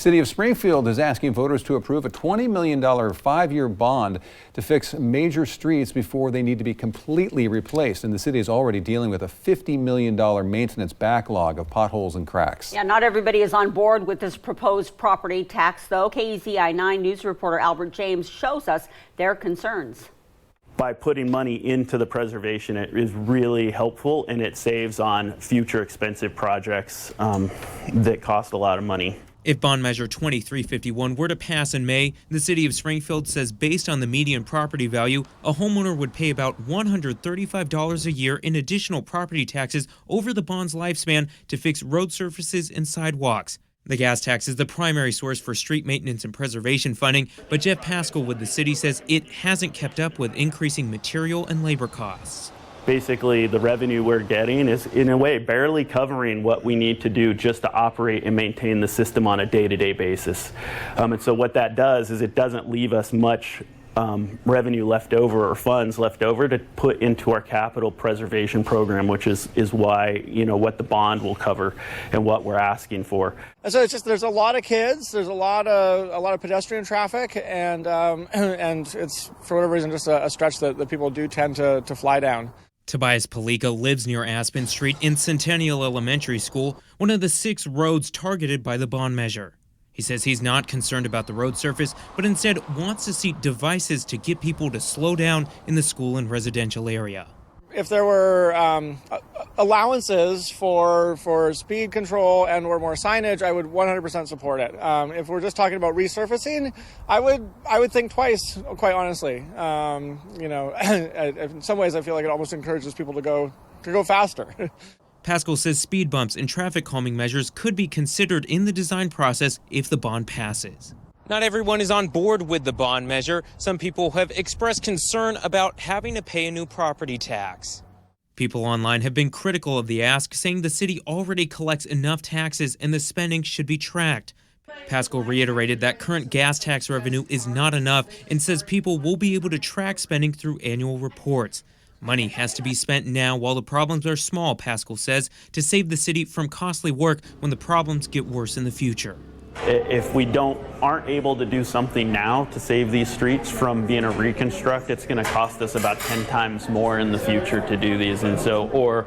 City of Springfield is asking voters to approve a $20 million 5-year bond to fix major streets before they need to be completely replaced. And the city is already dealing with a $50 million maintenance backlog of potholes and cracks. Yeah, not everybody is on board with this proposed property tax, though. KEZI 9 News reporter Albert James shows us their concerns. By putting money into the preservation, it is really helpful, and it saves on future expensive projects that cost a lot of money. If Bond Measure 2351 were to pass in May, the city of Springfield says based on the median property value, a homeowner would pay about $135 a year in additional property taxes over the bond's lifespan to fix road surfaces and sidewalks. The gas tax is the primary source for street maintenance and preservation funding, but Jeff Pascal with the city says it hasn't kept up with increasing material and labor costs. Basically, the revenue we're getting is, in a way, barely covering what we need to do just to operate and maintain the system on a day-to-day basis. And so what that does is it doesn't leave us much revenue left over or funds left over to put into our capital preservation program, which is why, what the bond will cover and what we're asking for. And so it's just, there's a lot of kids, there's a lot of pedestrian traffic, and it's, for whatever reason, just a stretch that people do tend to fly down. Tobias Palika lives near Aspen Street in Centennial Elementary School, one of the 6 roads targeted by the bond measure. He says he's not concerned about the road surface, but instead wants to see devices to get people to slow down in the school and residential area. If there were allowances for speed control and or more signage, I would 100% support it. If we're just talking about resurfacing, I would think twice, quite honestly. In some ways, I feel like it almost encourages people to go faster. Pascal says speed bumps and traffic calming measures could be considered in the design process if the bond passes. Not everyone is on board with the bond measure. Some people have expressed concern about having to pay a new property tax. People online have been critical of the ask, saying the city already collects enough taxes and the spending should be tracked. Pascal reiterated that current gas tax revenue is not enough and says people will be able to track spending through annual reports. Money has to be spent now while the problems are small, Pascal says, to save the city from costly work when the problems get worse in the future. If we aren't able to do something now to save these streets from being a reconstruct, it's going to cost us about 10 times more in the future to do these, and so or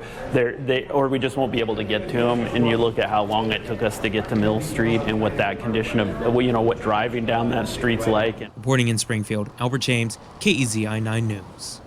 we just won't be able to get to them. And you look at how long it took us to get to Mill Street and what that condition of what driving down that street's like. Reporting in Springfield, Albert James, KEZI 9 News.